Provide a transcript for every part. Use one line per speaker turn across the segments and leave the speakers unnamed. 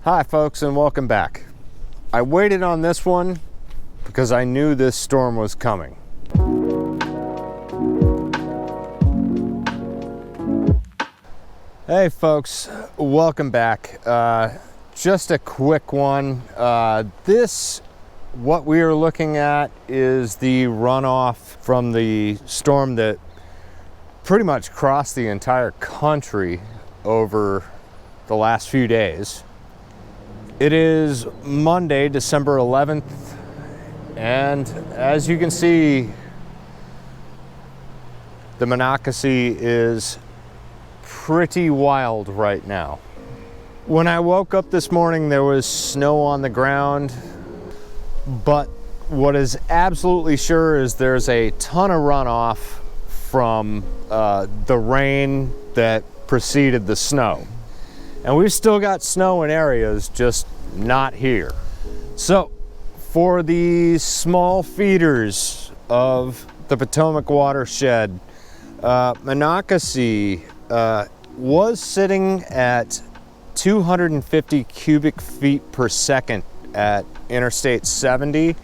Hi folks, and welcome back. I waited on this one because I knew this storm was coming. Hey folks, welcome back. Just a quick one. What we are looking at is the runoff from the storm that pretty much crossed the entire country over the last few days. It is Monday, December 11th, and as you can see, the Monocacy is pretty wild right now. When I woke up this morning, there was snow on the ground, but what is absolutely sure is there's a ton of runoff from the rain that preceded the snow. And we've still got snow in areas, just not here. So for the small feeders of the Potomac Watershed, Monocacy was sitting at 250 cubic feet per second at Interstate 70.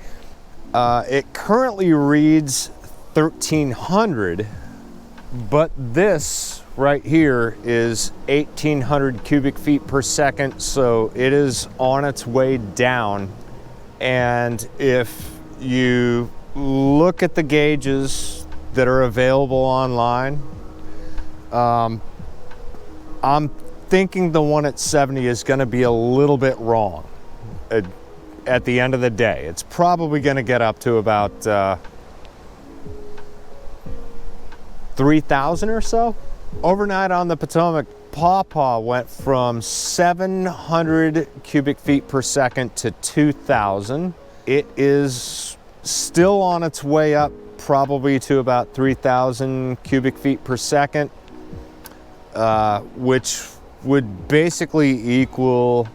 It currently reads 1,300, but this right here is 1,800 cubic feet per second, so it is on its way down. And if you look at the gauges that are available online, I'm thinking the one at 70 is going to be a little bit wrong at the end of the day. It's probably going to get up to about 3,000 or so. Overnight on the Potomac, Pawpaw went from 700 cubic feet per second to 2,000. It is still on its way up probably to about 3,000 cubic feet per second, which would basically equal,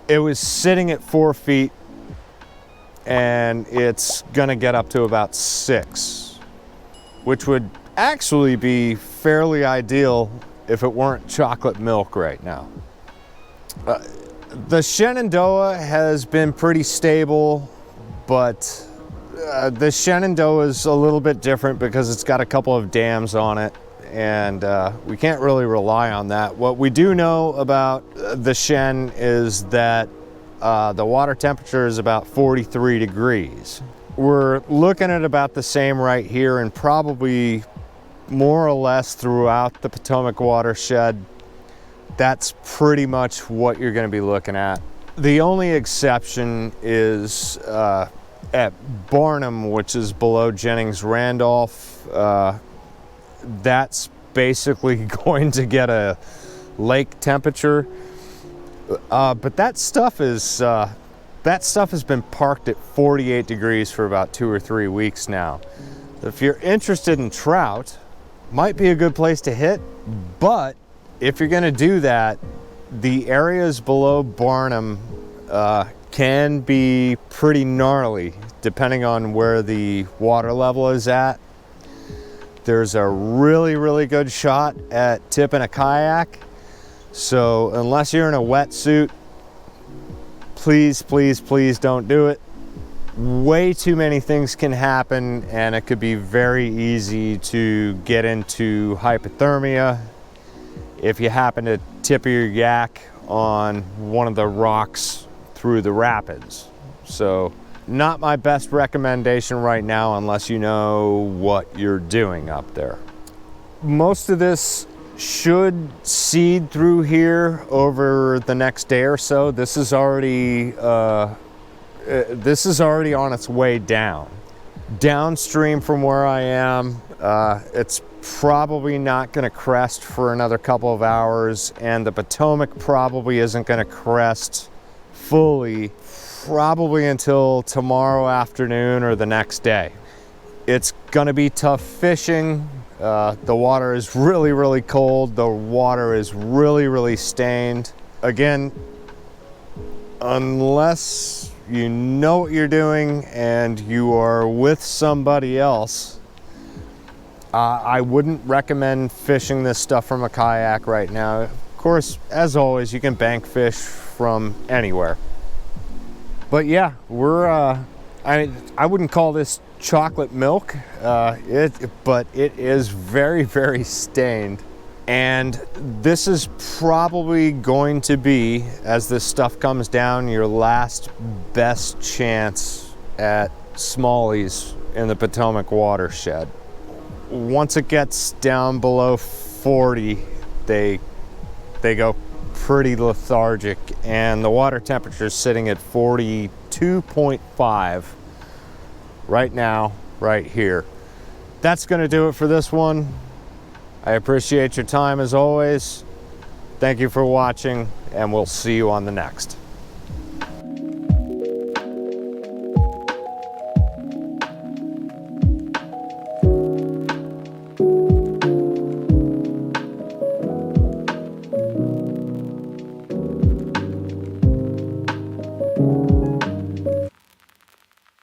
it was sitting at 4 feet and it's gonna get up to about 6, which would actually be fairly ideal if it weren't chocolate milk right now. The Shenoa has been pretty stable, but the Shenoa is a little bit different because it's got a couple of dams on it, and we can't really rely on that. What we do know about the Shen is that the water temperature is about 43 degrees. We're looking at about the same right here, and probably more or less throughout the Potomac Watershed. That's pretty much what you're going to be looking at. The only exception is at Barnum, which is below Jennings Randolph. That's basically going to get a lake temperature, but that stuff has been parked at 48 degrees for about 2 or 3 weeks now. If you're interested in trout, might be a good place to hit, but if you're going to do that, the areas below Barnum can be pretty gnarly depending on where the water level is at. There's a really good shot at tipping a kayak, so unless you're in a wetsuit, please don't do it. Way too many things can happen, and it could be very easy to get into hypothermia if you happen to tip your yak on one of the rocks through the rapids. So not my best recommendation right now unless you know what you're doing up there. Most of this should seed through here over the next day or so. This is already on its way down. Downstream from where I am, it's probably not going to crest for another couple of hours, and the Potomac probably isn't going to crest fully probably until tomorrow afternoon or the next day. It's going to be tough fishing. The water is really cold. The water is really stained. Again, unless you know what you're doing and you are with somebody else, I wouldn't recommend fishing this stuff from a kayak right now. Of course, as always, you can bank fish from anywhere. But yeah, we're I wouldn't call this chocolate milk, but it is very, very stained. And this is probably going to be, as this stuff comes down, your last best chance at smallies in the Potomac Watershed. Once it gets down below 40, they go pretty lethargic, and the water temperature is sitting at 42.5 right now, right here. That's going to do it for this one. I appreciate your time as always. Thank you for watching, and we'll see you on the next.